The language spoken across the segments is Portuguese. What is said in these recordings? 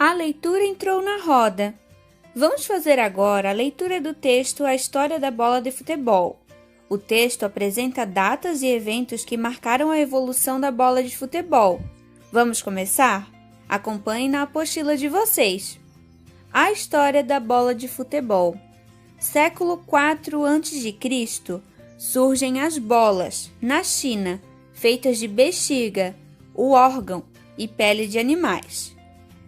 A leitura entrou na roda. Vamos fazer agora a leitura do texto A História da Bola de Futebol. O texto apresenta datas e eventos que marcaram a evolução da bola de futebol. Vamos começar? Acompanhe na apostila de vocês. A História da Bola de Futebol. Século IV a.C., surgem as bolas, na China, feitas de bexiga, o órgão e pele de animais.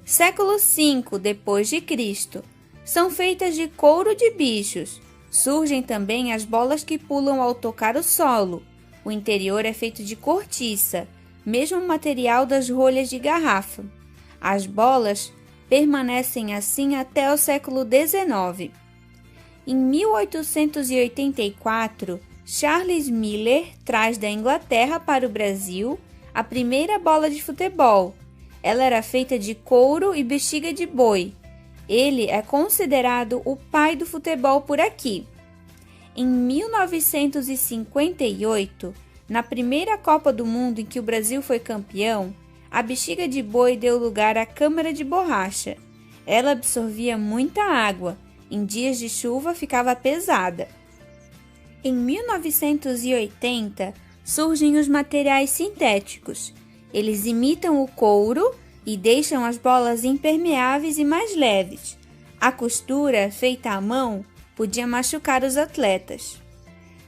Século V d.C., são feitas de couro de bichos. Surgem também as bolas que pulam ao tocar o solo. O interior é feito de cortiça, mesmo material das rolhas de garrafa. As bolas permanecem assim até o século XIX. Em 1884, Charles Miller traz da Inglaterra para o Brasil a primeira bola de futebol. Ela era feita de couro e bexiga de boi. Ele é considerado o pai do futebol por aqui. Em 1958, na primeira Copa do Mundo em que o Brasil foi campeão, a bexiga de boi deu lugar à câmara de borracha. Ela absorvia muita água. Em dias de chuva ficava pesada. Em 1980, surgem os materiais sintéticos. Eles imitam o couro e deixam as bolas impermeáveis e mais leves. A costura, feita à mão, podia machucar os atletas.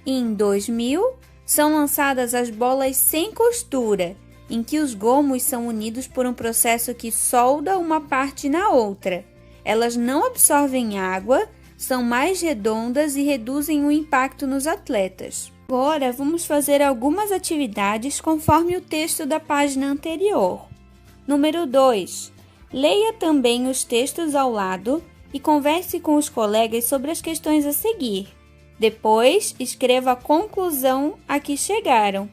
Em 2000, são lançadas as bolas sem costura, em que os gomos são unidos por um processo que solda uma parte na outra. Elas não absorvem água, são mais redondas e reduzem o impacto nos atletas. Agora vamos fazer algumas atividades conforme o texto da página anterior. Número 2. Leia também os textos ao lado e converse com os colegas sobre as questões a seguir. Depois, escreva a conclusão a que chegaram.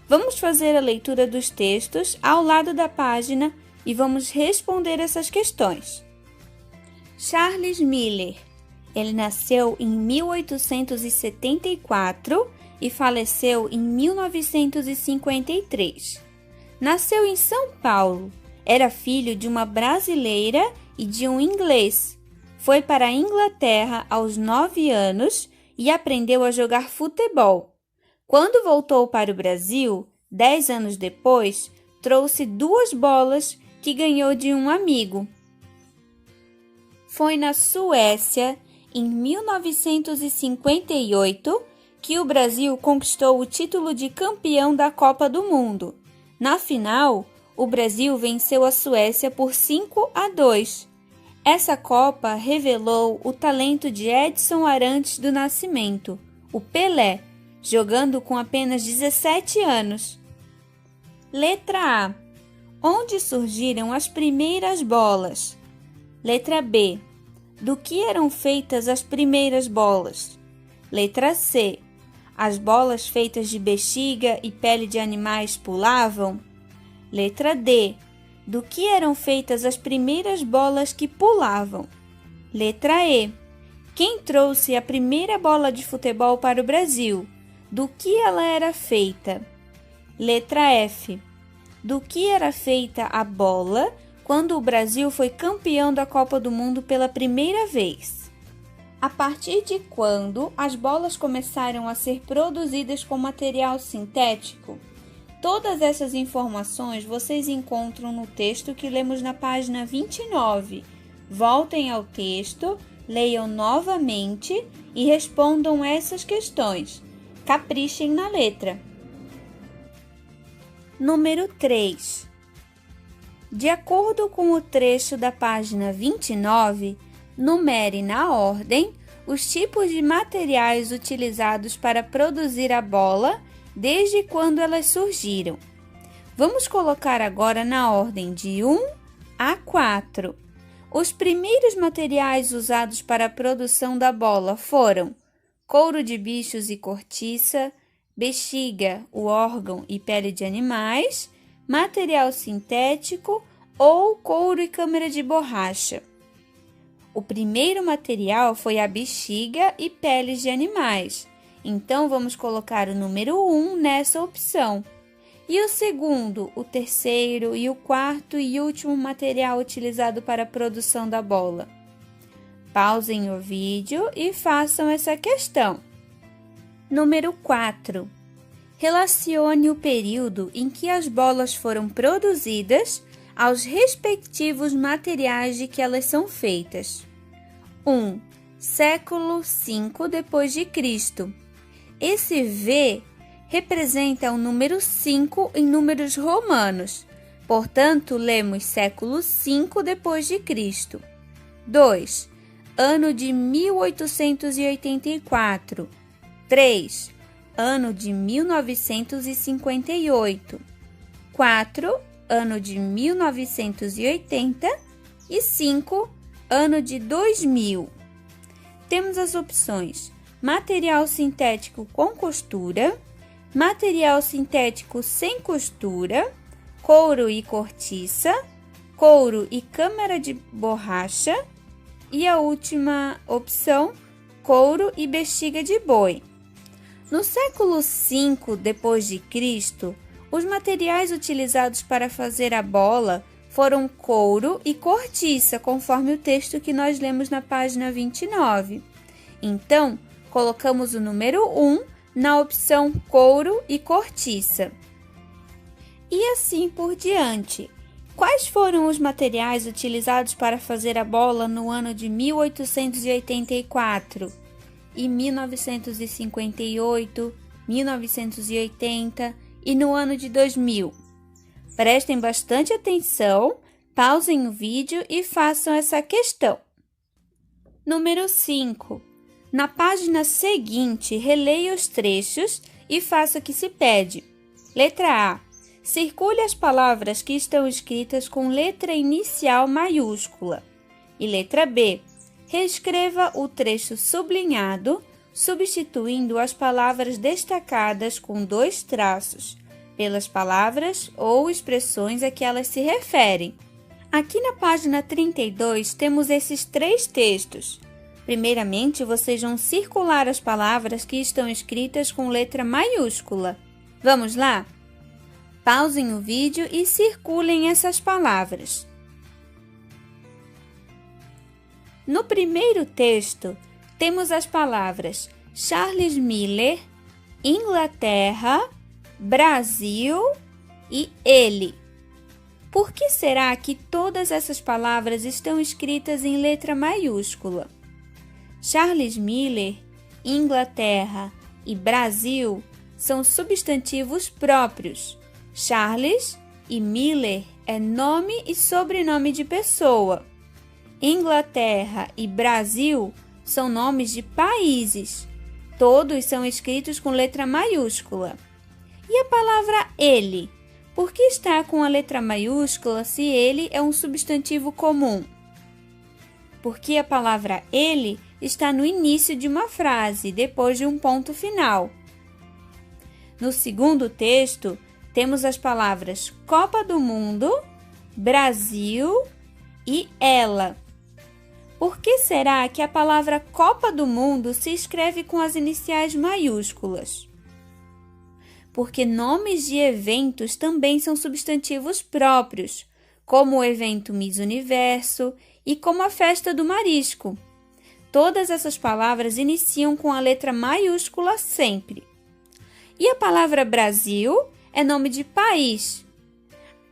Vamos fazer a leitura dos textos ao lado da página e vamos responder essas questões. Charles Miller. Ele nasceu em 1874 e faleceu em 1953. Nasceu em São Paulo. Era filho de uma brasileira e de um inglês. Foi para a Inglaterra aos 9 anos e aprendeu a jogar futebol. Quando voltou para o Brasil, 10 anos depois, trouxe 2 bolas que ganhou de um amigo. Foi na Suécia, em 1958, que o Brasil conquistou o título de campeão da Copa do Mundo. Na final, o Brasil venceu a Suécia por 5-2. Essa Copa revelou o talento de Edson Arantes do Nascimento, o Pelé, jogando com apenas 17 anos. Letra A. Onde surgiram as primeiras bolas? Letra B. Do que eram feitas as primeiras bolas? Letra C. As bolas feitas de bexiga e pele de animais pulavam? Letra D. Do que eram feitas as primeiras bolas que pulavam? Letra E. Quem trouxe a primeira bola de futebol para o Brasil? Do que ela era feita? Letra F. Do que era feita a bola quando o Brasil foi campeão da Copa do Mundo pela primeira vez? A partir de quando as bolas começaram a ser produzidas com material sintético? Todas essas informações vocês encontram no texto que lemos na página 29. Voltem ao texto, leiam novamente e respondam essas questões. Caprichem na letra. Número 3. De acordo com o trecho da página 29, numere na ordem os tipos de materiais utilizados para produzir a bola desde quando elas surgiram. Vamos colocar agora na ordem de 1 a 4. Os primeiros materiais usados para a produção da bola foram couro de bichos e cortiça, bexiga, o órgão e pele de animais, material sintético ou couro e câmara de borracha. O primeiro material foi a bexiga e peles de animais. Então, vamos colocar o número 1 nessa opção. E o segundo, o terceiro e o quarto e último material utilizado para a produção da bola? Pausem o vídeo e façam essa questão. Número 4. Relacione o período em que as bolas foram produzidas aos respectivos materiais de que elas são feitas. 1. Século V depois de Cristo. Esse V representa o número 5 em números romanos. Portanto, lemos século V depois de Cristo. 2. Ano de 1884. 3. Ano de 1958. 4. Ano de 1980. E 5. Ano de 2000. Temos as opções: material sintético com costura, material sintético sem costura, couro e cortiça, couro e câmara de borracha e a última opção, couro e bexiga de boi. No século V depois de Cristo, os materiais utilizados para fazer a bola foram couro e cortiça, conforme o texto que nós lemos na página 29. Então, colocamos o número 1 na opção couro e cortiça. E assim por diante. Quais foram os materiais utilizados para fazer a bola no ano de 1884 e 1958, 1980 e no ano de 2000? Prestem bastante atenção, pausem o vídeo e façam essa questão. Número 5. Na página seguinte, releia os trechos e faça o que se pede. Letra A. Circule as palavras que estão escritas com letra inicial maiúscula. E letra B. Reescreva o trecho sublinhado, substituindo as palavras destacadas com 2 traços, pelas palavras ou expressões a que elas se referem. Aqui na página 32 temos esses 3 textos. Primeiramente, vocês vão circular as palavras que estão escritas com letra maiúscula. Vamos lá? Pausem o vídeo e circulem essas palavras. No primeiro texto, temos as palavras Charles Miller, Inglaterra, Brasil e ele. Por que será que todas essas palavras estão escritas em letra maiúscula? Charles Miller, Inglaterra e Brasil são substantivos próprios. Charles e Miller é nome e sobrenome de pessoa. Inglaterra e Brasil são nomes de países. Todos são escritos com letra maiúscula. E a palavra ele? Por que está com a letra maiúscula se ele é um substantivo comum? Porque a palavra ele está no início de uma frase, depois de um ponto final. No segundo texto, temos as palavras Copa do Mundo, Brasil e ela. Por que será que a palavra Copa do Mundo se escreve com as iniciais maiúsculas? Porque nomes de eventos também são substantivos próprios, como o evento Miss Universo e como a festa do marisco. Todas essas palavras iniciam com a letra maiúscula sempre. E a palavra Brasil é nome de país.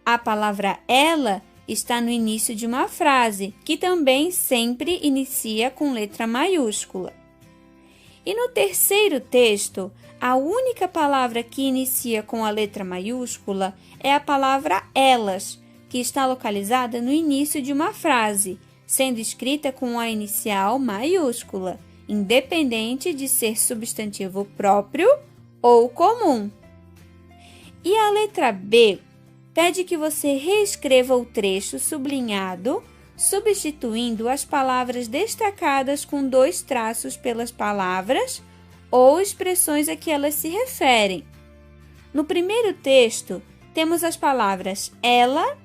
A palavra ela está no início de uma frase, que também sempre inicia com letra maiúscula. E no terceiro texto, a única palavra que inicia com a letra maiúscula é a palavra elas, que está localizada no início de uma frase, sendo escrita com a inicial maiúscula, independente de ser substantivo próprio ou comum. E a letra B pede que você reescreva o trecho sublinhado, substituindo as palavras destacadas com 2 traços pelas palavras ou expressões a que elas se referem. No primeiro texto, temos as palavras ela,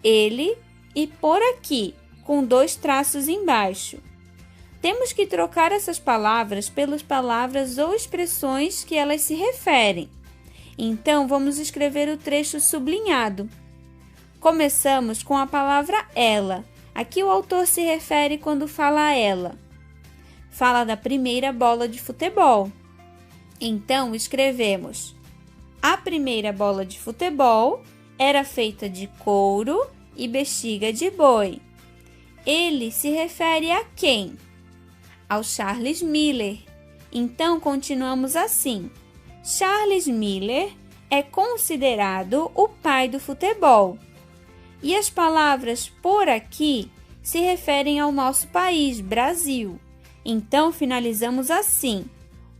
ele e por aqui, com 2 traços embaixo. Temos que trocar essas palavras pelas palavras ou expressões que elas se referem. Então, vamos escrever o trecho sublinhado. Começamos com a palavra ela. Aqui o autor se refere quando fala ela. Fala da primeira bola de futebol. Então, escrevemos: a primeira bola de futebol era feita de couro e bexiga de boi. Ele se refere a quem? Ao Charles Miller. Então, continuamos assim. Charles Miller é considerado o pai do futebol. E as palavras por aqui se referem ao nosso país, Brasil. Então, finalizamos assim.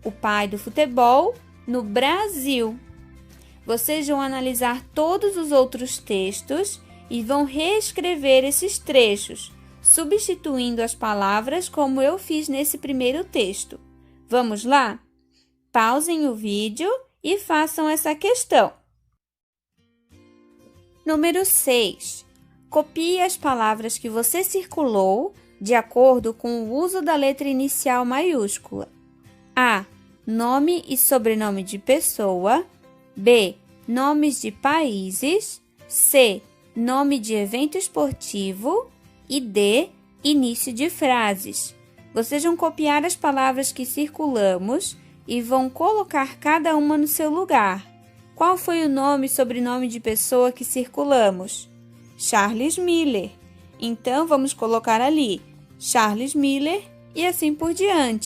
O pai do futebol no Brasil. Vocês vão analisar todos os outros textos e vão reescrever esses trechos, substituindo as palavras como eu fiz nesse primeiro texto. Vamos lá? Pausem o vídeo e façam essa questão. Número 6. Copie as palavras que você circulou de acordo com o uso da letra inicial maiúscula. A. Nome e sobrenome de pessoa. B. Nomes de países. C. Nome de evento esportivo. E D. Início de frases. Vocês vão copiar as palavras que circulamos e vão colocar cada uma no seu lugar. Qual foi o nome e sobrenome de pessoa que circulamos? Charles Miller. Então, vamos colocar ali Charles Miller e assim por diante.